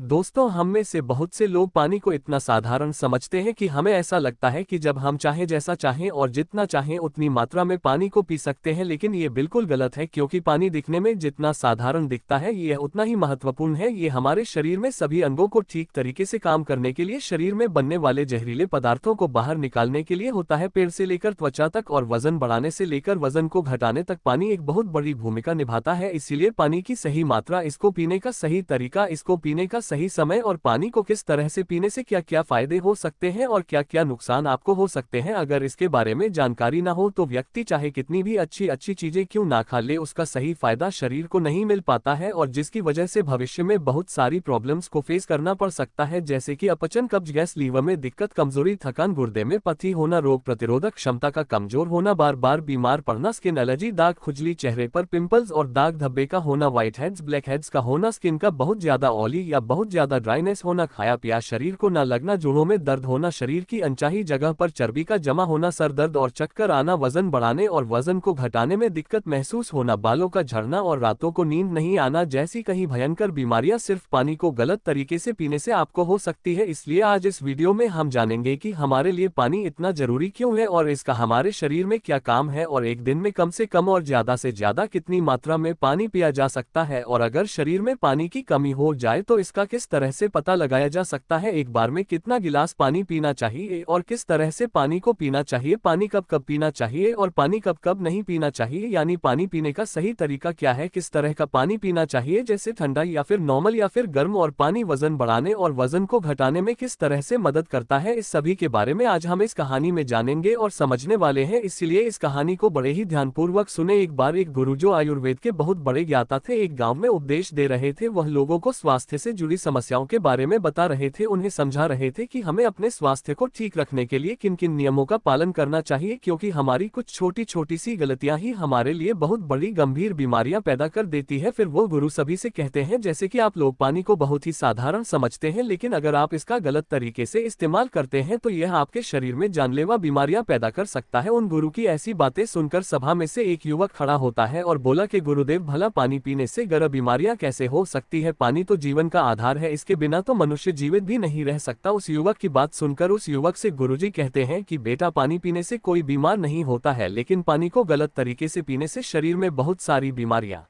दोस्तों, हम में से बहुत से लोग पानी को इतना साधारण समझते हैं कि हमें ऐसा लगता है कि जब हम चाहें, जैसा चाहें और जितना चाहें उतनी मात्रा में पानी को पी सकते हैं। लेकिन ये बिल्कुल गलत है, क्योंकि पानी दिखने में जितना साधारण दिखता है यह उतना ही महत्वपूर्ण है। ये हमारे शरीर में सभी अंगों को ठीक तरीके से काम करने के लिए, शरीर में बनने वाले जहरीले पदार्थों को बाहर निकालने के लिए होता है। पेड़ से लेकर त्वचा तक और वजन बढ़ाने से लेकर वजन को घटाने तक पानी एक बहुत बड़ी भूमिका निभाता है। इसीलिए पानी की सही मात्रा, इसको पीने का सही तरीका, इसको पीने का सही समय और पानी को किस तरह से पीने से क्या क्या फायदे हो सकते हैं और क्या क्या नुकसान आपको हो सकते हैं, अगर इसके बारे में जानकारी ना हो तो व्यक्ति चाहे कितनी भी अच्छी अच्छी चीजें क्यों ना खा ले, उसका सही फायदा शरीर को नहीं मिल पाता है और जिसकी वजह से भविष्य में बहुत सारी प्रॉब्लम्स को फेस करना पड़ सकता है, जैसे कि अपचन, कब्ज, गैस, लीवर में दिक्कत, कमजोरी, थकान, गुर्दे में पथरी होना, रोग प्रतिरोधक क्षमता का कमजोर होना, बार बार बीमार पड़ना, स्किन एलर्जी, दाग, खुजली, चेहरे पर पिंपल्स और दाग धब्बे का होना, व्हाइट हेड्स, ब्लैक हेड्स का होना, स्किन का बहुत ज्यादा ऑयली या बहुत ज्यादा ड्राइनेस होना, खाया पिया शरीर को न लगना, जोड़ों में दर्द होना, शरीर की अनचाही जगह पर चर्बी का जमा होना, सर दर्द और चक्कर आना, वजन बढ़ाने और वजन को घटाने में दिक्कत महसूस होना, बालों का झड़ना और रातों को नींद नहीं आना जैसी कई भयंकर बीमारियां सिर्फ पानी को गलत तरीके से पीने से आपको हो सकती है। इसलिए आज इस वीडियो में हम जानेंगे कि हमारे लिए पानी इतना जरूरी क्यों है और इसका हमारे शरीर में क्या काम है और एक दिन में कम से कम और ज्यादा से ज्यादा कितनी मात्रा में पानी पिया जा सकता है, और अगर शरीर में पानी की कमी हो जाए तो इसका किस तरह से पता लगाया जा सकता है, एक बार में कितना गिलास पानी पीना चाहिए और किस तरह से पानी को पीना चाहिए, पानी कब कब पीना चाहिए और पानी कब कब नहीं पीना चाहिए, यानी पानी पीने का सही तरीका क्या है, किस तरह का पानी पीना चाहिए, जैसे ठंडा या फिर नॉर्मल या फिर गर्म, और पानी वजन बढ़ाने और वजन को घटाने में किस तरह से मदद करता है, इस सभी के बारे में आज हम इस कहानी में जानेंगे और समझने वाले हैं। इसलिए इस कहानी को बड़े ही ध्यानपूर्वक सुने। एक बार एक गुरु जो आयुर्वेद के बहुत बड़े ज्ञाता थे, एक गाँव में उपदेश दे रहे थे। वह लोगों को स्वास्थ्य से जुड़ी समस्याओं के बारे में बता रहे थे, उन्हें समझा रहे थे कि हमें अपने स्वास्थ्य को ठीक रखने के लिए किन किन नियमों का पालन करना चाहिए, क्योंकि हमारी कुछ छोटी छोटी सी गलतियां ही हमारे लिए बहुत बड़ी गंभीर बीमारियां पैदा कर देती है। फिर वो गुरु सभी से कहते हैं, जैसे कि आप लोग पानी को बहुत ही साधारण समझते हैं, लेकिन अगर आप इसका गलत तरीके से इस्तेमाल करते हैं तो यह आपके शरीर में जानलेवा बीमारियां पैदा कर सकता है। उन गुरु की ऐसी बातें सुनकर सभा में से एक युवक खड़ा होता है और बोला कि गुरुदेव, भला पानी पीने से गर्म बीमारियां कैसे हो सकती है, पानी तो जीवन का आधार है, इसके बिना तो मनुष्य जीवित भी नहीं रह सकता। उस युवक की बात सुनकर उस युवक से गुरुजी कहते हैं कि बेटा, पानी पीने से कोई बीमार नहीं होता है, लेकिन पानी को गलत तरीके से पीने से शरीर में बहुत सारी बीमारियां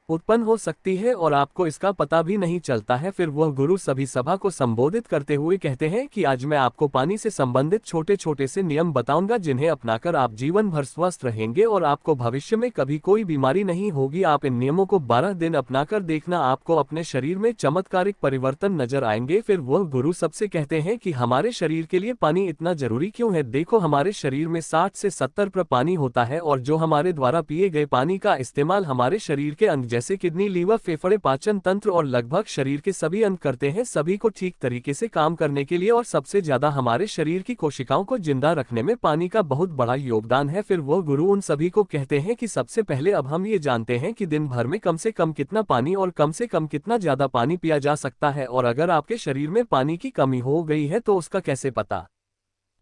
उत्पन्न हो सकती है और आपको इसका पता भी नहीं चलता है। फिर वह गुरु सभी सभा को संबोधित करते हुए कहते हैं कि आज मैं आपको पानी से संबंधित छोटे छोटे से नियम बताऊंगा, जिन्हें अपनाकर आप जीवन भर स्वस्थ रहेंगे और आपको भविष्य में कभी कोई बीमारी नहीं होगी। आप इन नियमों को 12 दिन अपनाकर देखना, आपको अपने शरीर में चमत्कारिक परिवर्तन नजर आएंगे। फिर वह गुरु सबसे कहते हैं कि हमारे शरीर के लिए पानी इतना जरूरी क्यों है। देखो, हमारे शरीर में 60 से 70% पानी होता है और जो हमारे द्वारा पिए गए पानी का इस्तेमाल हमारे शरीर के अंग जैसे किडनी, लीवर, फेफड़े, पाचन तंत्र और लगभग शरीर के सभी अंग करते हैं, सभी को ठीक तरीके से काम करने के लिए, और सबसे ज्यादा हमारे शरीर की कोशिकाओं को जिंदा रखने में पानी का बहुत बड़ा योगदान है। फिर वो गुरु उन सभी को कहते हैं कि सबसे पहले अब हम ये जानते हैं कि दिन भर में कम से कम कितना पानी और कम से कम कितना ज्यादा पानी पिया जा सकता है, और अगर आपके शरीर में पानी की कमी हो गई है तो उसका कैसे पता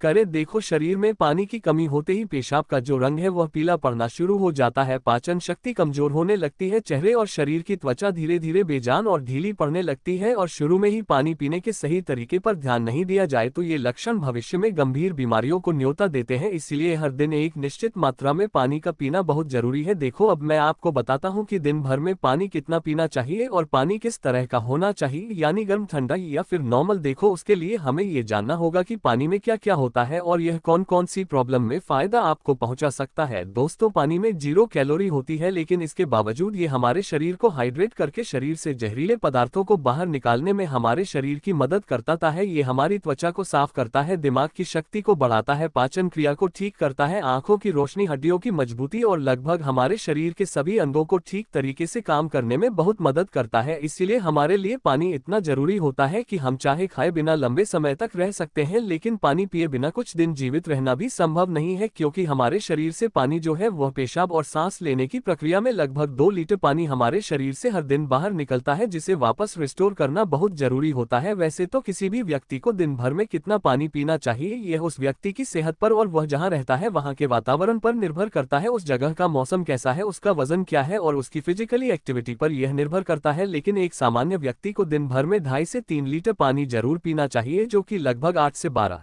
करे। देखो, शरीर में पानी की कमी होते ही पेशाब का जो रंग है वह पीला पड़ना शुरू हो जाता है, पाचन शक्ति कमजोर होने लगती है, चेहरे और शरीर की त्वचा धीरे धीरे बेजान और ढीली पड़ने लगती है, और शुरू में ही पानी पीने के सही तरीके पर ध्यान नहीं दिया जाए तो ये लक्षण भविष्य में गंभीर बीमारियों को न्योता देते हैं। इसलिए हर दिन एक निश्चित मात्रा में पानी का पीना बहुत जरूरी है। देखो, अब मैं आपको बताता हूँ कि दिन भर में पानी कितना पीना चाहिए और पानी किस तरह का होना चाहिए, यानी गर्म, ठंडा या फिर नॉर्मल। देखो, उसके लिए हमें ये जानना होगा कि पानी में क्या क्या होता है और यह कौन कौन सी प्रॉब्लम में फायदा आपको पहुंचा सकता है। दोस्तों, पानी में 0 कैलोरी होती है, लेकिन इसके बावजूद ये हमारे शरीर को हाइड्रेट करके शरीर से जहरीले पदार्थों को बाहर निकालने में हमारे शरीर की मदद करता है। ये हमारी त्वचा को साफ करता है, दिमाग की शक्ति को बढ़ाता है, पाचन क्रिया को ठीक करता है, आंखों की रोशनी, हड्डियों की मजबूती और लगभग हमारे शरीर के सभी अंगों को ठीक तरीके से काम करने में बहुत मदद करता है। इसीलिए हमारे लिए पानी इतना जरूरी होता है कि हम चाहे खाए बिना लंबे समय तक रह सकते हैं, लेकिन पानी पिए बिना कुछ दिन जीवित रहना भी संभव नहीं है, क्योंकि हमारे शरीर से पानी जो है वह पेशाब और सांस लेने की प्रक्रिया में लगभग 2 लीटर पानी हमारे शरीर से हर दिन बाहर निकलता है, जिसे वापस रिस्टोर करना बहुत जरूरी होता है। वैसे तो किसी भी व्यक्ति को दिन भर में कितना पानी पीना चाहिए यह उस व्यक्ति की सेहत पर और वह जहाँ रहता है वहाँ के वातावरण पर निर्भर करता है। उस जगह का मौसम कैसा है, उसका वजन क्या है और उसकी फिजिकली एक्टिविटी पर यह निर्भर करता है। लेकिन एक सामान्य व्यक्ति को दिन भर में 2.5 से 3 लीटर पानी जरूर पीना चाहिए, जो कि लगभग 8 से 12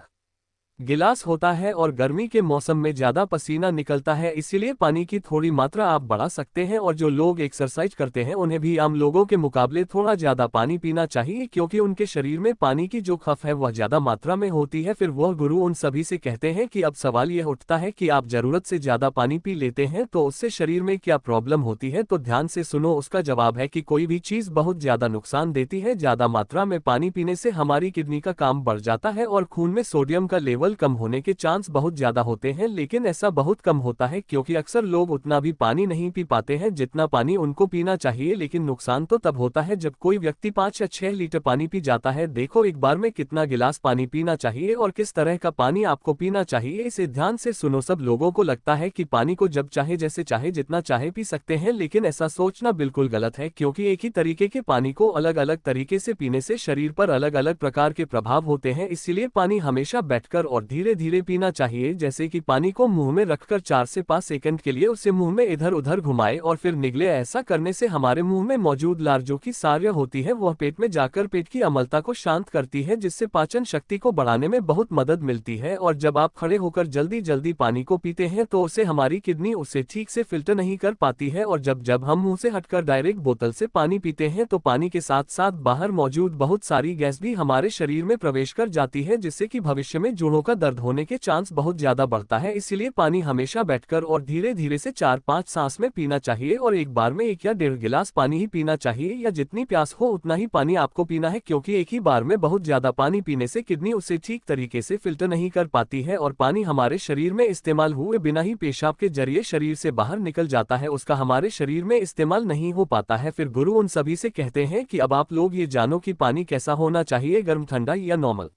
गिलास होता है। और गर्मी के मौसम में ज्यादा पसीना निकलता है, इसीलिए पानी की थोड़ी मात्रा आप बढ़ा सकते हैं। और जो लोग एक्सरसाइज करते हैं उन्हें भी आम लोगों के मुकाबले थोड़ा ज्यादा पानी पीना चाहिए, क्योंकि उनके शरीर में पानी की जो खपत है वह ज्यादा मात्रा में होती है। फिर वह गुरु उन सभी से कहते हैं कि अब सवाल यह उठता है कि आप जरूरत से ज्यादा पानी पी लेते हैं तो उससे शरीर में क्या प्रॉब्लम होती है। तो ध्यान से सुनो, उसका जवाब है कि कोई भी चीज बहुत ज्यादा नुकसान देती है। ज्यादा मात्रा में पानी पीने से हमारी किडनी का काम बढ़ जाता है और खून में सोडियम का लेवल कम होने के चांस बहुत ज्यादा होते हैं। लेकिन ऐसा बहुत कम होता है, क्योंकि अक्सर लोग उतना भी पानी नहीं पी पाते हैं जितना पानी उनको पीना चाहिए। लेकिन नुकसान तो तब होता है जब कोई व्यक्ति 5 या 6 लीटर पानी पी जाता है। देखो एक बार में कितना गिलास पानी पीना चाहिए और किस तरह का पानी आपको पीना चाहिए, इसे ध्यान से सुनो। सब लोगों को लगता है कि पानी को जब चाहे जैसे चाहे जितना चाहे पी सकते हैं, लेकिन ऐसा सोचना बिल्कुल गलत है, क्योंकि एक ही तरीके के पानी को अलग अलग तरीके से पीने से शरीर पर अलग अलग प्रकार के प्रभाव होते हैं। इसीलिए पानी हमेशा बैठकर और धीरे धीरे पीना चाहिए। जैसे कि पानी को मुंह में रखकर 4 से 5 सेकंड के लिए उसे मुंह में इधर उधर घुमाए और फिर निगले। ऐसा करने से हमारे मुंह में मौजूद लार जो की सार्य होती है वह पेट में जाकर पेट की अम्लता को शांत करती है, जिससे पाचन शक्ति को बढ़ाने में बहुत मदद मिलती है। और जब आप खड़े होकर जल्दी जल्दी पानी को पीते हैं तो उसे हमारी किडनी उसे ठीक से फिल्टर नहीं कर पाती है। और जब जब हम मुंह से हटकर डायरेक्ट बोतल से पानी पीते हैं तो पानी के साथ साथ बाहर मौजूद बहुत सारी गैस भी हमारे शरीर में प्रवेश कर जाती है, जिससे कि भविष्य में जोड़ों का दर्द होने के चांस बहुत ज्यादा बढ़ता है। इसीलिए पानी हमेशा बैठकर और धीरे धीरे से 4-5 सांस में पीना चाहिए और एक बार में 1 या 1.5 गिलास पानी ही पीना चाहिए, या जितनी प्यास हो उतना ही पानी आपको पीना है, क्योंकि एक ही बार में बहुत ज्यादा पानी पीने से किडनी उसे ठीक तरीके से फिल्टर नहीं कर पाती है और पानी हमारे शरीर में इस्तेमाल हुए बिना ही पेशाब के जरिए शरीर से बाहर निकल जाता है, उसका हमारे शरीर में इस्तेमाल नहीं हो पाता है। फिर गुरु उन सभी से कहते हैं कि अब आप लोग ये जानो कि पानी कैसा होना चाहिए, गर्म, ठंडा या नॉर्मल।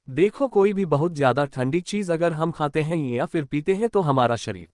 देखो कोई भी बहुत ज्यादा ठंडी चीज अगर हम खाते हैं या फिर पीते हैं तो हमारा शरीर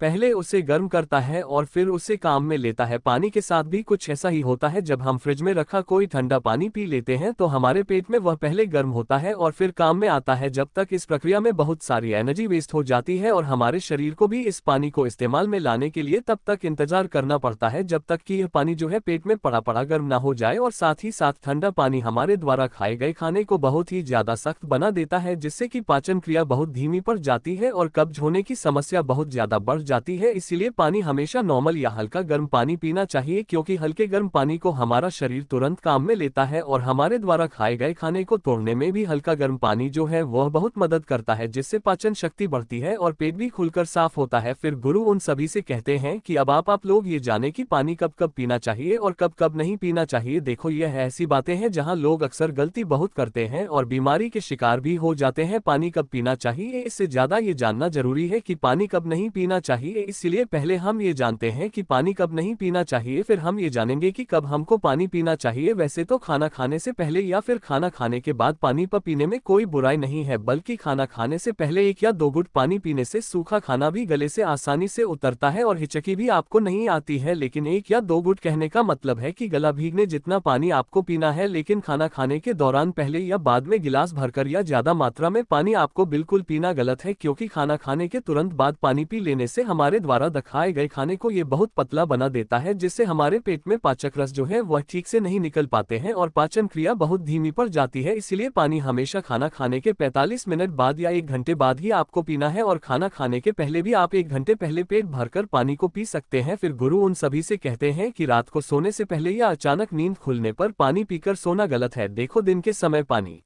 पहले उसे गर्म करता है और फिर उसे काम में लेता है। पानी के साथ भी कुछ ऐसा ही होता है। जब हम फ्रिज में रखा कोई ठंडा पानी पी लेते हैं तो हमारे पेट में वह पहले गर्म होता है और फिर काम में आता है। जब तक इस प्रक्रिया में बहुत सारी एनर्जी वेस्ट हो जाती है और हमारे शरीर को भी इस पानी को इस्तेमाल में लाने के लिए तब तक इंतजार करना पड़ता है जब तक कि यह पानी जो है पेट में पड़ा पड़ा गर्म ना हो जाए। और साथ ही साथ ठंडा पानी हमारे द्वारा खाए गए खाने को बहुत ही ज्यादा सख्त बना देता है, जिससे कि पाचन क्रिया बहुत धीमी पड़ जाती है और कब्ज होने की समस्या बहुत ज्यादा बढ़ जाती है। इसीलिए पानी हमेशा नॉर्मल या हल्का गर्म पानी पीना चाहिए, क्योंकि हल्के गर्म पानी को हमारा शरीर तुरंत काम में लेता है और हमारे द्वारा खाए गए खाने को तोड़ने में भी हल्का गर्म पानी जो है वह बहुत मदद करता है, जिससे पाचन शक्ति बढ़ती है और पेट भी खुलकर साफ होता है। फिर गुरु उन सभी से कहते हैं कि अब आप लोग ये जाने कि पानी कब कब पीना चाहिए और कब कब नहीं पीना चाहिए। देखो यह ऐसी बातें हैं जहां लोग अक्सर गलती बहुत करते हैं और बीमारी के शिकार भी हो जाते हैं। पानी कब पीना चाहिए इससे ज्यादा ये जानना जरूरी है कि पानी कब नहीं पीना चाहिए। इसलिए पहले हम ये जानते हैं कि पानी कब नहीं पीना चाहिए, फिर हम ये जानेंगे कि कब हमको पानी पीना चाहिए। वैसे तो खाना खाने से पहले या फिर खाना खाने के बाद पानी पीने में कोई बुराई नहीं है, बल्कि खाना खाने से पहले 1 या 2 घुट पानी पीने से सूखा खाना भी गले से आसानी से उतरता है और हिचकी भी आपको नहीं आती है। लेकिन 1 या 2 घुट कहने का मतलब है कि गला भीगने जितना पानी आपको पीना है। लेकिन खाना खाने के दौरान पहले या बाद में गिलास भरकर या ज्यादा मात्रा में पानी आपको बिल्कुल पीना गलत है, क्योंकि खाना खाने के तुरंत बाद पानी पी लेने से हमारे द्वारा खाए गए खाने को ये बहुत पतला बना देता है, जिससे हमारे पेट में पाचक रस जो है वह ठीक से नहीं निकल पाते हैं और पाचन क्रिया बहुत धीमी पड़ जाती है। इसीलिए पानी हमेशा खाना खाने के 45 मिनट बाद या 1 घंटे बाद ही आपको पीना है और खाना खाने के पहले भी आप 1 घंटे पहले पेट भरकर पानी को पी सकते हैं। फिर गुरु उन सभी से कहते हैं कि रात को सोने से पहले या अचानक नींद खुलने पर पानी पीकर सोना गलत है। देखो दिन के समय पानी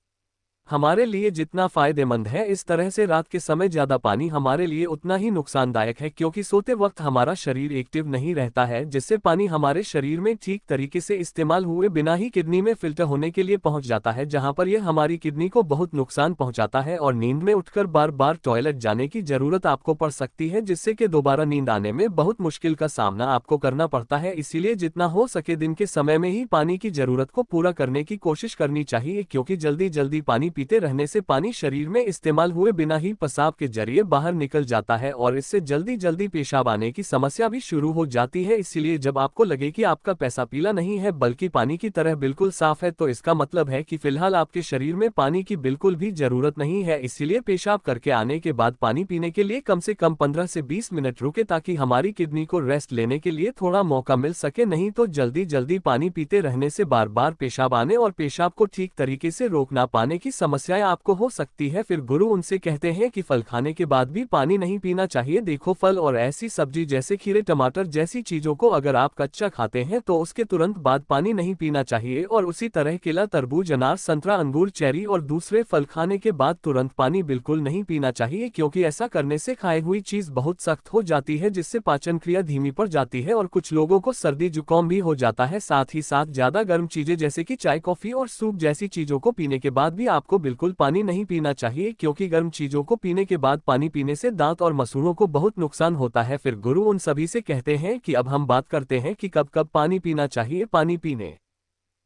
हमारे लिए जितना फायदेमंद है, इस तरह से रात के समय ज्यादा पानी हमारे लिए उतना ही नुकसानदायक है, क्योंकि सोते वक्त हमारा शरीर एक्टिव नहीं रहता है, जिससे पानी हमारे शरीर में ठीक तरीके से इस्तेमाल हुए बिना ही किडनी में फिल्टर होने के लिए पहुंच जाता है, जहां पर यह हमारी किडनी को बहुत नुकसान पहुंचाता है और नींद में उठकर बार बार टॉयलेट जाने की जरूरत आपको पड़ सकती है, जिससे कि दोबारा नींद आने में बहुत मुश्किल का सामना आपको करना पड़ता है। इसीलिए जितना हो सके दिन के समय में ही पानी की जरूरत को पूरा करने की कोशिश करनी चाहिए, क्योंकि जल्दी जल्दी पानी पीते रहने से पानी शरीर में इस्तेमाल हुए बिना ही पेशाब के जरिए बाहर निकल जाता है और इससे जल्दी जल्दी पेशाब आने की समस्या भी शुरू हो जाती है। इसलिए जब आपको लगे कि आपका पेशाब पीला नहीं है बल्कि पानी की तरह बिल्कुल साफ है तो इसका मतलब है कि फिलहाल आपके शरीर में पानी की बिल्कुल भी जरूरत नहीं है। इसीलिए पेशाब करके आने के बाद पानी पीने के लिए कम से कम 15 से 20 मिनट रुके ताकि हमारी किडनी को रेस्ट लेने के लिए थोड़ा मौका मिल सके। नहीं तो जल्दी जल्दी पानी पीते रहने से बार बार पेशाब आने और पेशाब को ठीक तरीके से रोक ना पाने की समस्याएं आपको हो सकती है। फिर गुरु उनसे कहते हैं कि फल खाने के बाद भी पानी नहीं पीना चाहिए। देखो, फल और ऐसी सब्जी जैसे खीरे, टमाटर जैसी चीजों को अगर आप कच्चा खाते हैं तो उसके तुरंत बाद पानी नहीं पीना चाहिए और उसी तरह केला, तरबूज, अनार, संतरा, अंगूर, चेरी और दूसरे फल खाने के बाद तुरंत पानी बिल्कुल नहीं पीना चाहिए, क्योंकि ऐसा करने से खाई हुई चीज बहुत सख्त हो जाती है जिससे पाचन क्रिया धीमी पड़ जाती है और कुछ लोगों को सर्दी जुकाम भी हो जाता है। साथ ही साथ ज्यादा गर्म चीजें जैसे कि चाय, कॉफी और सूप जैसी चीजों को पीने के बाद भी आपको बिल्कुल पानी नहीं पीना चाहिए, क्योंकि गर्म चीजों को पीने के बाद पानी पीने से दांत और मसूड़ों को बहुत नुकसान होता है। फिर गुरु उन सभी से कहते हैं कि अब हम बात करते हैं कि कब कब पानी पीना चाहिए। पानी पीने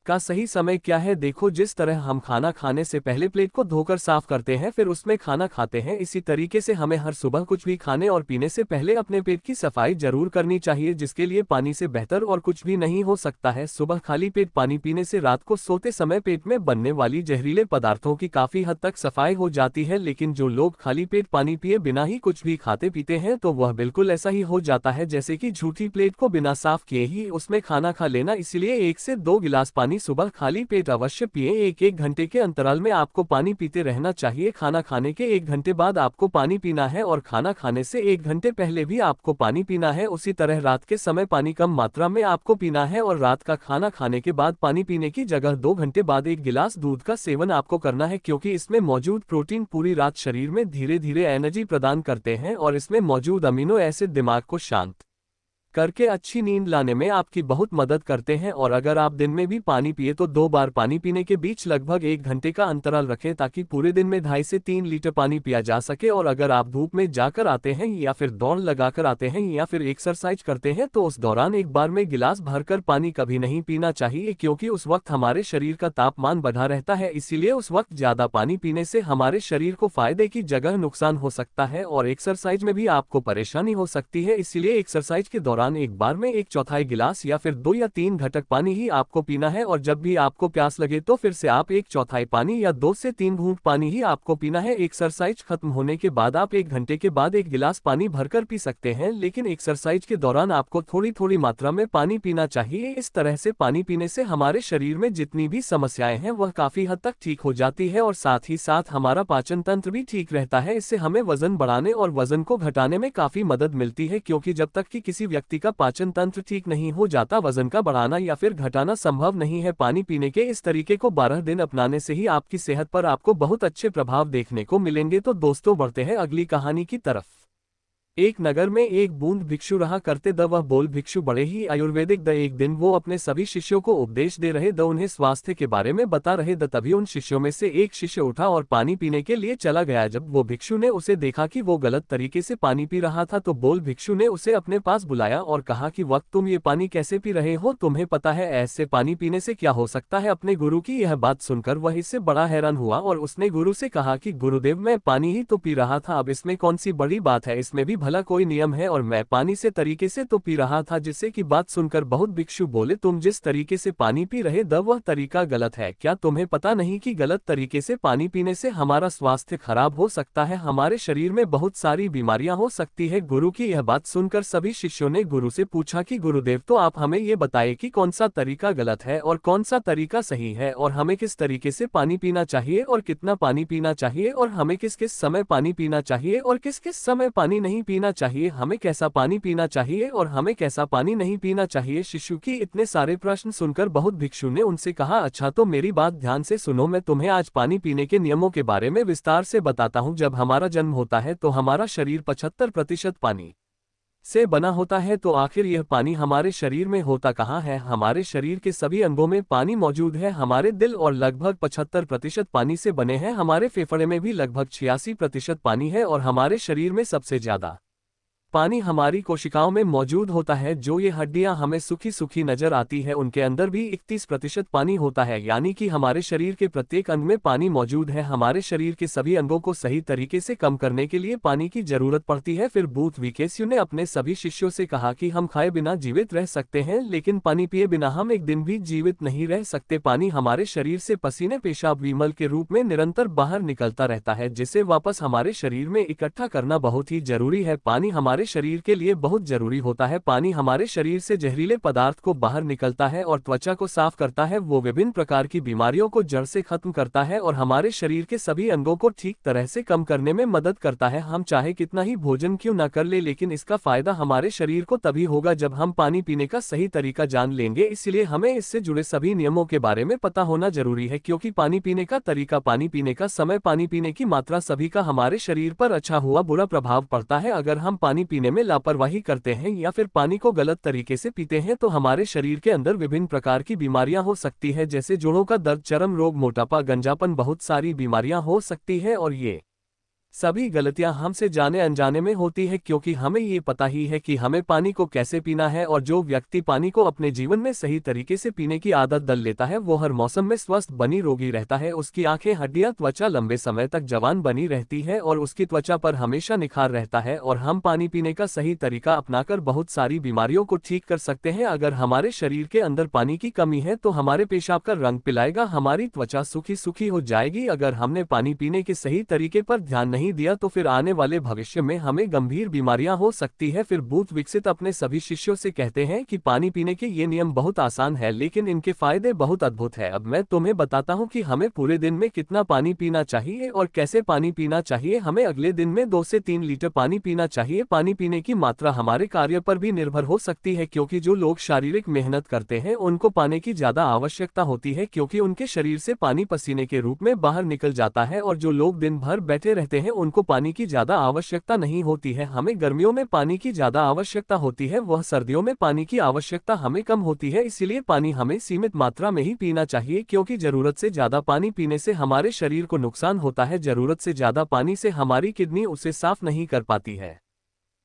का सही समय क्या है? देखो, जिस तरह हम खाना खाने से पहले प्लेट को धोकर साफ करते हैं फिर उसमें खाना खाते हैं, इसी तरीके से हमें हर सुबह कुछ भी खाने और पीने से पहले अपने पेट की सफाई जरूर करनी चाहिए, जिसके लिए पानी से बेहतर और कुछ भी नहीं हो सकता है। सुबह खाली पेट पानी पीने से रात को सोते समय पेट में बनने वाली जहरीले पदार्थों की काफी हद तक सफाई हो जाती है। लेकिन जो लोग खाली पेट पानी पिए बिना ही कुछ भी खाते पीते हैं तो वह बिल्कुल ऐसा ही हो जाता है जैसे कि झूठी प्लेट को बिना साफ किए ही उसमें खाना खा लेना। इसलिए 1 से 2 गिलास पानी सुबह खाली पेट अवश्य पिए। एक घंटे के अंतराल में आपको पानी पीते रहना चाहिए। खाना खाने के 1 घंटे बाद आपको पानी पीना है और खाना खाने से 1 घंटे पहले भी आपको पानी पीना है। उसी तरह रात के समय पानी कम मात्रा में आपको पीना है और रात का खाना खाने के बाद पानी पीने की जगह 2 घंटे बाद 1 गिलास दूध का सेवन आपको करना है, क्योंकि इसमें मौजूद प्रोटीन पूरी रात शरीर में धीरे धीरे एनर्जी प्रदान करते हैं और इसमें मौजूद अमीनो एसिड दिमाग को शांत करके अच्छी नींद लाने में आपकी बहुत मदद करते हैं। और अगर आप दिन में भी पानी पिए तो 2 बार पानी पीने के बीच लगभग 1 घंटे का अंतराल रखें ताकि पूरे दिन में 2.5 से 3 लीटर पानी पिया जा सके। और अगर आप धूप में जाकर आते हैं या फिर दौड़ लगाकर आते हैं या फिर एक्सरसाइज करते हैं तो उस दौरान एक बार में गिलास भरकर पानी कभी नहीं पीना चाहिए, क्योंकि उस वक्त हमारे शरीर का तापमान बढ़ा रहता है। इसीलिए उस वक्त ज्यादा पानी पीने से हमारे शरीर को फायदे की जगह नुकसान हो सकता है और एक्सरसाइज में भी आपको परेशानी हो सकती है। इसीलिए एक्सरसाइज के दौरान एक बार में 1/4 गिलास या फिर 2 या 3 घटक पानी ही आपको पीना है और जब भी आपको प्यास लगे तो फिर से आप 1/4 पानी या 2 से 3 घूंट पानी ही आपको पीना है। एक्सरसाइज खत्म होने के बाद आप 1 घंटे के बाद 1 गिलास पानी भरकर पी सकते हैं, लेकिन एक्सरसाइज के दौरान आपको थोड़ी थोड़ी मात्रा में पानी पीना चाहिए। इस तरह से पानी पीने से हमारे शरीर में जितनी भी समस्याएं हैं वह काफी हद तक ठीक हो जाती है और साथ ही साथ हमारा पाचन तंत्र भी ठीक रहता है। इससे हमें वजन बढ़ाने और वजन को घटाने में काफी मदद मिलती है, क्योंकि जब तक कि किसी व्यक्ति का पाचन तंत्र ठीक नहीं हो जाता वजन का बढ़ाना या फिर घटाना संभव नहीं है। पानी पीने के इस तरीके को 12 दिन अपनाने से ही आपकी सेहत पर आपको बहुत अच्छे प्रभाव देखने को मिलेंगे। तो दोस्तों, बढ़ते हैं अगली कहानी की तरफ। एक नगर में एक बूंद भिक्षु रहा करते द वह बोल भिक्षु बड़े ही आयुर्वेदिक द। एक दिन वो अपने सभी शिष्यों को उपदेश दे रहे द, उन्हें स्वास्थ्य के बारे में बता रहे द। तभी उन शिष्यों में से एक शिष्य उठा और पानी पीने के लिए चला गया। जब वो भिक्षु ने उसे देखा कि वो गलत तरीके से पानी पी रहा था तो बोल भिक्षु ने उसे अपने पास बुलाया और कहा कि वक्त तुम ये पानी कैसे पी रहे हो? तुम्हें पता है ऐसे पानी पीने से क्या हो सकता है? अपने गुरु की यह बात सुनकर वह इससे बड़ा हैरान हुआ और उसने गुरु से कहा कि गुरुदेव, मैं पानी ही तो पी रहा था, अब इसमें कौन सी बड़ी बात है? इसमें भी भला कोई नियम है और मैं पानी से तरीके से तो पी रहा था। जिससे की बात सुनकर बहुत भिक्षु बोले, तुम जिस तरीके से पानी पी रहे द वह तरीका गलत है। क्या तुम्हें पता नहीं कि गलत तरीके से पानी पीने से हमारा स्वास्थ्य खराब हो सकता है, हमारे शरीर में बहुत सारी बीमारियां हो सकती है? गुरु की यह बात सुनकर सभी शिष्यों ने गुरु से पूछा कि गुरुदेव, तो आप हमें ये बताइए कि कौन सा तरीका गलत है और कौन सा तरीका सही है और हमें किस तरीके से पानी पीना चाहिए और कितना पानी पीना चाहिए और हमें किस किस समय पानी पीना चाहिए और किस किस समय पानी नहीं पीना चाहिए, हमें कैसा पानी पीना चाहिए और हमें कैसा पानी नहीं पीना चाहिए। शिशु की इतने सारे प्रश्न सुनकर बहुत भिक्षु ने उनसे कहा, अच्छा तो मेरी बात ध्यान से सुनो, मैं तुम्हें आज पानी पीने के नियमों के बारे में विस्तार से बताता हूँ। जब हमारा जन्म होता है तो हमारा शरीर 75% पानी से बना होता है, तो आखिर यह पानी हमारे शरीर में होता कहाँ है? हमारे शरीर के सभी अंगों में पानी मौजूद है। हमारे दिल और लगभग 75% पानी से बने हैं, हमारे फेफड़े में भी लगभग 86% पानी है और हमारे शरीर में सबसे ज्यादा पानी हमारी कोशिकाओं में मौजूद होता है। जो ये हड्डियां हमें सूखी सूखी नजर आती है, उनके अंदर भी 31% पानी होता है, यानी कि हमारे शरीर के प्रत्येक अंग में पानी मौजूद है। हमारे शरीर के सभी अंगों को सही तरीके से कम करने के लिए पानी की जरूरत पड़ती है। फिर बूथ विकेस्यु ने अपने सभी शिष्यों से कहा कि हम खाए बिना जीवित रह सकते हैं, लेकिन पानी पिए बिना हम एक दिन भी जीवित नहीं रह सकते। पानी हमारे शरीर से पसीने, पेशाब, विमल के रूप में निरंतर बाहर निकलता रहता है, जिसे वापस हमारे शरीर में इकट्ठा करना बहुत ही जरूरी है। पानी हमारे शरीर के लिए बहुत जरूरी होता है। पानी हमारे शरीर से जहरीले पदार्थ को बाहर निकलता है और त्वचा को साफ करता है। वो विभिन्न प्रकार की बीमारियों को जड़ से खत्म करता है और हमारे शरीर के सभी अंगों को ठीक तरह से कम करने में मदद करता है। हम चाहे कितना ही भोजन क्यों न कर ले, लेकिन इसका फायदा हमारे शरीर को तभी होगा जब हम पानी पीने का सही तरीका जान लेंगे। इसलिए हमें इससे जुड़े सभी नियमों के बारे में पता होना जरूरी है, क्योंकि पानी पीने का तरीका, पानी पीने का समय, पानी पीने की मात्रा सभी का हमारे शरीर पर अच्छा हुआ बुरा प्रभाव पड़ता है। अगर हम पानी पीने में लापरवाही करते हैं या फिर पानी को गलत तरीके से पीते हैं तो हमारे शरीर के अंदर विभिन्न प्रकार की बीमारियां हो सकती है, जैसे जोड़ों का दर्द, चर्म रोग, मोटापा, गंजापन, बहुत सारी बीमारियां हो सकती है। और ये सभी गलतियां हमसे जाने अनजाने में होती है, क्योंकि हमें ये पता ही है कि हमें पानी को कैसे पीना है। और जो व्यक्ति पानी को अपने जीवन में सही तरीके से पीने की आदत डाल लेता है, वो हर मौसम में स्वस्थ बनी रोगी रहता है। उसकी आंखें, हड्डियां, त्वचा लंबे समय तक जवान बनी रहती है और उसकी त्वचा पर हमेशा निखार रहता है। और हम पानी पीने का सही तरीका अपनाकर बहुत सारी बीमारियों को ठीक कर सकते हैं। अगर हमारे शरीर के अंदर पानी की कमी है तो हमारे पेशाब का रंग पिलाएगा, हमारी त्वचा सूखी सूखी हो जाएगी। अगर हमने पानी पीने के सही तरीके पर ध्यान नहीं दिया तो फिर आने वाले भविष्य में हमें गंभीर बीमारियां हो सकती है। फिर बूथ विकसित अपने सभी शिष्यों से कहते हैं कि पानी पीने के ये नियम बहुत आसान है, लेकिन इनके फायदे बहुत अद्भुत है। अब मैं तुम्हें बताता हूं कि हमें पूरे दिन में कितना पानी पीना चाहिए और कैसे पानी पीना चाहिए। हमें अगले दिन में 2 से 3 लीटर पानी पीना चाहिए। पानी पीने की मात्रा हमारे कार्य पर भी निर्भर हो सकती है, क्योंकि जो लोग शारीरिक मेहनत करते हैं उनको पानी की ज्यादा आवश्यकता होती है, क्योंकि उनके शरीर से पानी पसीने के रूप में बाहर निकल जाता है। और जो लोग दिन भर बैठे रहते हैं उनको पानी की ज्यादा आवश्यकता नहीं होती है। हमें गर्मियों में पानी की ज्यादा आवश्यकता होती है, वह सर्दियों में पानी की आवश्यकता हमें कम होती है। इसीलिए पानी हमें सीमित मात्रा में ही पीना चाहिए, क्योंकि जरूरत से ज्यादा पानी पीने से हमारे शरीर को नुकसान होता है। जरूरत से ज्यादा पानी से हमारी किडनी उसे साफ नहीं कर पाती है।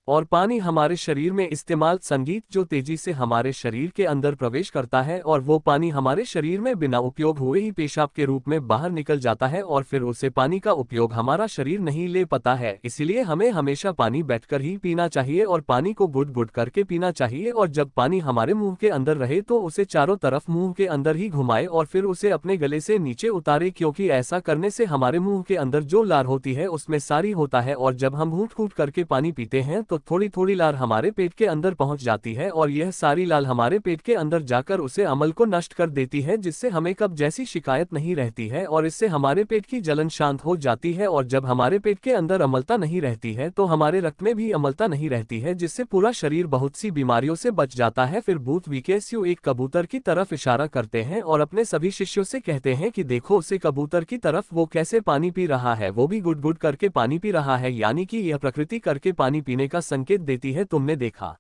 और पानी हमारे शरीर में इस्तेमाल, संगीत जो तेजी से हमारे शरीर के अंदर प्रवेश करता है और वो पानी हमारे शरीर में बिना उपयोग हुए ही पेशाब के रूप में बाहर निकल जाता है और फिर उसे पानी का उपयोग हमारा शरीर नहीं ले पाता है। इसीलिए हमें हमेशा पानी बैठकर ही पीना चाहिए और पानी को गुट गुट करके पीना चाहिए। और जब पानी हमारे मुंह के अंदर रहे तो उसे चारों तरफ मुंह के अंदर ही घुमाए और फिर उसे अपने गले से नीचे उतारे, क्योंकि ऐसा करने से हमारे मुंह के अंदर जो लार होती है उसमें सारी होता है। और जब हम घूंट घूंट करके पानी पीते हैं तो थोड़ी थोड़ी लार हमारे पेट के अंदर पहुंच जाती है और यह सारी लाल हमारे पेट के अंदर जाकर उसे अम्ल को नष्ट कर देती है, जिससे हमें कब्ज जैसी शिकायत नहीं रहती है और इससे हमारे पेट की जलन शांत हो जाती है। और जब हमारे पेट के अंदर अम्लता नहीं रहती है तो हमारे रक्त में भी अम्लता नहीं रहती है, जिससे पूरा शरीर बहुत सी बीमारियों से बच जाता है। फिर बूथ विकेस्यु एक कबूतर की तरफ इशारा करते हैं और अपने सभी शिष्यों से कहते हैं कि देखो उसे कबूतर की तरफ, वो कैसे पानी पी रहा है, वो भी गुट गुट करके पानी पी रहा है, यानी कि यह प्रकृति करके पानी पीने का संकेत देती है। तुमने देखा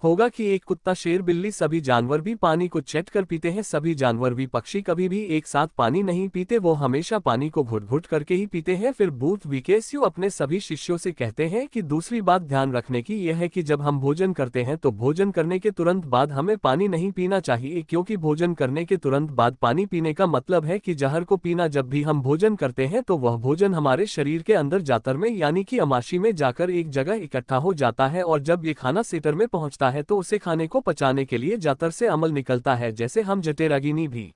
होगा कि एक कुत्ता, शेर, बिल्ली, सभी जानवर भी पानी को चट कर पीते हैं। सभी जानवर भी, पक्षी कभी भी एक साथ पानी नहीं पीते, वो हमेशा पानी को घुट घुट करके ही पीते हैं। फिर बूथ विकेस्यु अपने सभी शिष्यों से कहते हैं कि दूसरी बात ध्यान रखने की यह है कि जब हम भोजन करते हैं तो भोजन करने के तुरंत बाद हमें पानी नहीं पीना चाहिए, क्योंकि भोजन करने के तुरंत बाद पानी पीने का मतलब है कि जहर को पीना। जब भी हम भोजन करते हैं तो वह भोजन हमारे शरीर के अंदर जातर में यानी कि अमाशी में जाकर एक जगह इकट्ठा हो जाता है और जब ये खाना सेटर में पहुंचता है तो उसे खाने को पचाने के लिए जातर से अमल निकलता है, जैसे हम जठराग्नि भी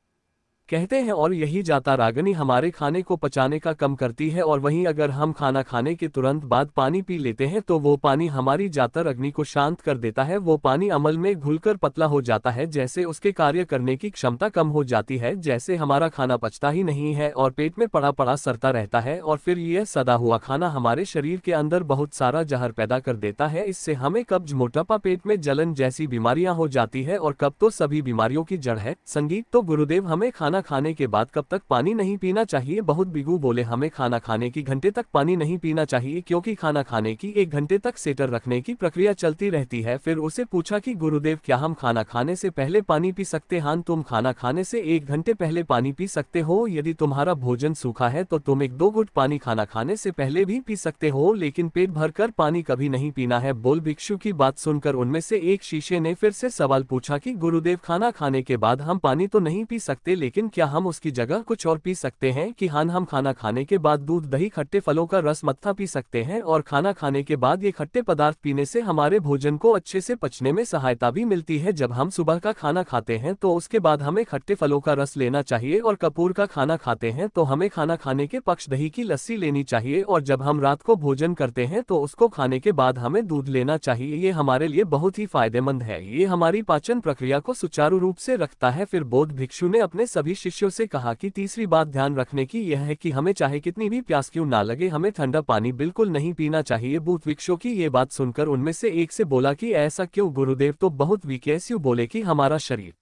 कहते हैं। और यही जातराग्नि हमारे खाने को पचाने का कम करती है। और वहीं अगर हम खाना खाने के तुरंत बाद पानी पी लेते हैं तो वो पानी हमारी जातर अग्नि को शांत कर देता है। वो पानी अमल में घुलकर पतला हो जाता है, जैसे उसके कार्य करने की क्षमता कम हो जाती है, जैसे हमारा खाना पचता ही नहीं है और पेट में पड़ा पड़ा सड़ता रहता है। और फिर यह सड़ा हुआ खाना हमारे शरीर के अंदर बहुत सारा जहर पैदा कर देता है। इससे हमें कब्ज, मोटापा, पेट में जलन जैसी बीमारियां हो जाती है और कब तो सभी बीमारियों की जड़ है संगीत। तो गुरुदेव हमें खाना खाना खाने के बाद कब तक पानी नहीं पीना चाहिए? बहुत बिगू बोले हमें खाना खाने की घंटे तक पानी नहीं पीना चाहिए, क्योंकि खाना खाने की 1 घंटे तक सेटर रखने की प्रक्रिया चलती रहती है। फिर उसे पूछा कि गुरुदेव क्या हम खाना खाने से पहले पानी पी सकते? हाँ, तुम खाना खाने से 1 घंटे पहले पानी पी सकते हो। यदि तुम्हारा भोजन सूखा है तो तुम 1-2 घुट पानी खाना खाने से पहले भी पी सकते हो, लेकिन पेट भरकर पानी कभी नहीं पीना है। बोल भिक्षु की बात सुनकर उनमें से एक शिष्य ने फिर से सवाल पूछा कि गुरुदेव खाना खाने के बाद हम पानी तो नहीं पी सकते, लेकिन क्या हम उसकी जगह कुछ और पी सकते हैं? कि हाँ, हम खाना खाने के बाद दूध, दही, खट्टे फलों का रस, मत्था पी सकते हैं, और खाना खाने के बाद ये खट्टे पदार्थ पीने से हमारे भोजन को अच्छे से पचने में सहायता भी मिलती है। जब हम सुबह का खाना खाते हैं तो उसके बाद हमें खट्टे फलों का रस लेना चाहिए, और कपूर का खाना खाते हैं तो हमें खाना खाने के पक्ष दही की लस्सी लेनी चाहिए, और जब हम रात को भोजन करते हैं तो उसको खाने के बाद हमें दूध लेना चाहिए। ये हमारे लिए बहुत ही फायदेमंद है, ये हमारी पाचन प्रक्रिया को सुचारू रूप से रखता है। फिर बौद्ध भिक्षु ने अपने सभी शिष्यों से कहा कि तीसरी बात ध्यान रखने की यह है कि हमें चाहे कितनी भी प्यास क्यों ना लगे, हमें ठंडा पानी बिल्कुल नहीं पीना चाहिए। बौद्ध भिक्षु की ये बात सुनकर उनमें से एक से बोला कि ऐसा क्यों गुरुदेव? तो बहुत विकेस्यु बोले कि हमारा शरीर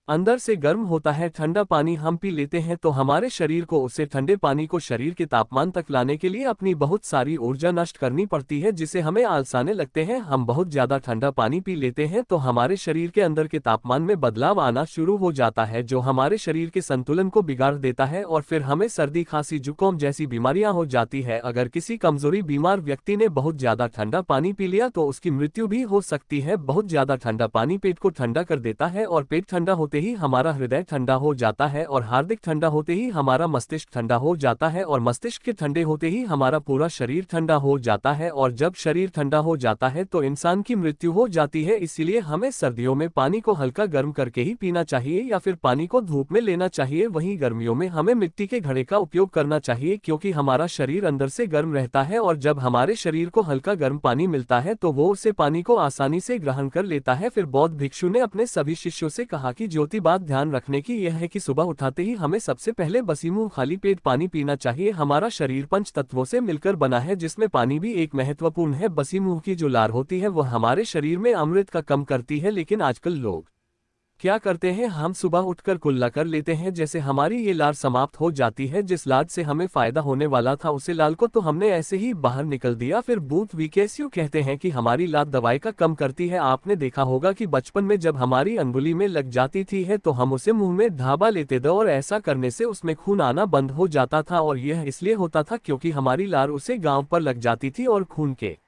अंदर से गर्म होता है, ठंडा पानी हम पी लेते हैं तो हमारे शरीर को उससे ठंडे पानी को शरीर के तापमान तक लाने के लिए अपनी बहुत सारी ऊर्जा नष्ट करनी पड़ती है, जिसे हमें आलसाने लगते हैं। हम बहुत ज्यादा ठंडा पानी पी लेते हैं तो हमारे शरीर के अंदर के तापमान में बदलाव आना शुरू हो जाता है, जो हमारे शरीर के संतुलन को बिगाड़ देता है, और फिर हमें सर्दी, खांसी, जुकाम जैसी बीमारियां हो जाती है। अगर किसी कमजोरी बीमार व्यक्ति ने बहुत ज्यादा ठंडा पानी पी लिया तो उसकी मृत्यु भी हो सकती है। बहुत ज्यादा ठंडा पानी पेट को ठंडा कर देता है, और पेट ठंडा होते ही हमारा हृदय ठंडा हो जाता है, और हार्दिक ठंडा होते ही हमारा मस्तिष्क ठंडा हो जाता है, और मस्तिष्क के ठंडे होते ही हमारा पूरा शरीर ठंडा हो जाता है, और जब शरीर ठंडा हो जाता है तो इंसान की मृत्यु हो जाती है। इसीलिए हमें सर्दियों में पानी को हल्का गर्म करके ही पीना चाहिए, या फिर पानी को धूप में लेना चाहिए। वहीं गर्मियों में हमें मिट्टी के घड़े का उपयोग करना चाहिए, क्योंकि हमारा शरीर अंदर से गर्म रहता है, और जब हमारे शरीर को हल्का गर्म पानी मिलता है तो वो उसे पानी को आसानी से ग्रहण कर लेता है। फिर बौद्ध भिक्षु ने अपने सभी शिष्यों से कहा कि ज्योति बात ध्यान रखने की यह है कि सुबह उठाते ही हमें सबसे पहले बसी मुंह खाली पेट पानी पीना चाहिए। हमारा शरीर 5 तत्वों से मिलकर बना है, जिसमें पानी भी एक महत्वपूर्ण है। बसी मुंह की जो लार होती है वह हमारे शरीर में अमृत का कम करती है, लेकिन आजकल लोग क्या करते हैं, हम सुबह उठकर कुल्ला कर लेते हैं, जैसे हमारी ये लार समाप्त हो जाती है। जिस लार से हमें फायदा होने वाला था उसे लाल को तो हमने ऐसे ही बाहर निकल दिया। फिर बूथ विकेस्यु कहते हैं कि हमारी लात दवाई का कम करती है। आपने देखा होगा कि बचपन में जब हमारी अंगुली में लग जाती थी है तो हम उसे मुंह में धाबा लेते थे, और ऐसा करने से उसमें खून आना बंद हो जाता था, और यह इसलिए होता था क्योंकि हमारी लार उसे गांव पर लग जाती थी और खून के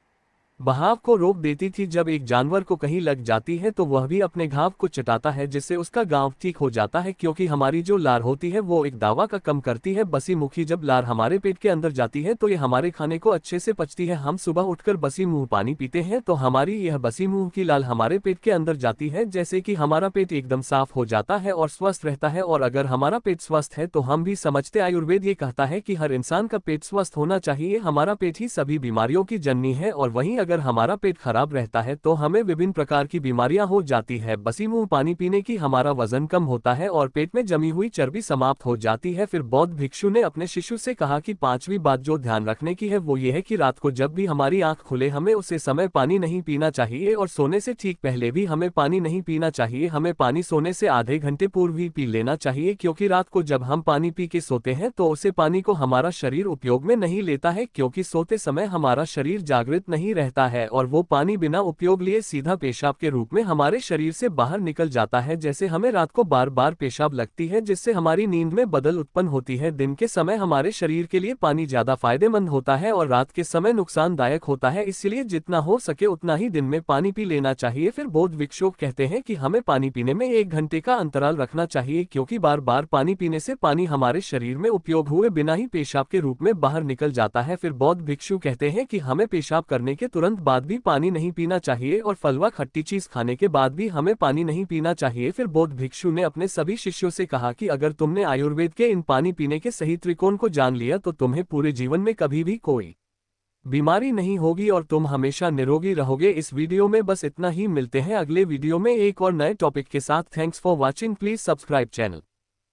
बहाव को रोक देती थी। जब एक जानवर को कहीं लग जाती है तो वह भी अपने घाव को चटाता है, जिससे उसका घाव ठीक हो जाता है, क्योंकि हमारी जो लार होती है वो एक दावा का कम करती है। बसी मुखी जब लार हमारे पेट के अंदर जाती है तो ये हमारे खाने को अच्छे से पचती है। हम सुबह उठकर बसी मुंह पानी पीते हैं तो हमारी यह बसी मुंह की लाल हमारे पेट के अंदर जाती है, जैसे कि हमारा पेट एकदम साफ हो जाता है और स्वस्थ रहता है। और अगर हमारा पेट स्वस्थ है तो हम भी समझते, आयुर्वेद ये कहता है कि हर इंसान का पेट स्वस्थ होना चाहिए। हमारा पेट ही सभी बीमारियों की जननी है, और वहीं अगर हमारा पेट खराब रहता है तो हमें विभिन्न प्रकार की बीमारियां हो जाती है। बसी मुंह पानी पीने की हमारा वजन कम होता है और पेट में जमी हुई चर्बी समाप्त हो जाती है। फिर बौद्ध भिक्षु ने अपने शिष्य से कहा कि 5वीं बात जो ध्यान रखने की है वो ये है कि रात को जब भी हमारी आंख खुले हमें उसे समय पानी नहीं पीना चाहिए, और सोने से ठीक पहले भी हमें पानी नहीं पीना चाहिए। हमें पानी सोने से आधे घंटे पूर्व ही पी लेना चाहिए, क्योंकि रात को जब हम पानी पी के सोते हैं तो उसे पानी को हमारा शरीर उपयोग में नहीं लेता है, क्योंकि सोते समय हमारा शरीर जागृत नहीं रहता है, और वो पानी बिना उपयोग लिए सीधा पेशाब के रूप में हमारे शरीर से बाहर निकल जाता है। जैसे हमें रात को बार बार पेशाब लगती है, जिससे हमारी नींद में बदल उत्पन्न होती है। दिन के समय हमारे शरीर के लिए पानी ज्यादा फायदेमंद होता है और रात के समय नुकसानदायक होता है, इसलिए जितना हो सके उतना ही दिन में पानी पी लेना चाहिए। फिर बौद्ध भिक्षु कहते हैं कि हमें पानी पीने में 1 घंटे का अंतराल रखना चाहिए, क्योंकि बार बार पानी पीने से पानी हमारे शरीर में उपयोग हुए बिना ही पेशाब के रूप में बाहर निकल जाता है। फिर बौद्ध भिक्षु कहते हैं कि हमें पेशाब करने के तुरंत बाद भी पानी नहीं पीना चाहिए, और फलवा खट्टी चीज खाने के बाद भी हमें पानी नहीं पीना चाहिए। फिर बौद्ध भिक्षु ने अपने सभी शिष्यों से कहा कि अगर तुमने आयुर्वेद के इन पानी पीने के सही त्रिकोण को जान लिया तो तुम्हें पूरे जीवन में कभी भी कोई बीमारी नहीं होगी और तुम हमेशा निरोगी रहोगे। इस वीडियो में बस इतना ही, मिलते हैं अगले वीडियो में एक और नए टॉपिक के साथ। Thanks for watching, please subscribe channel.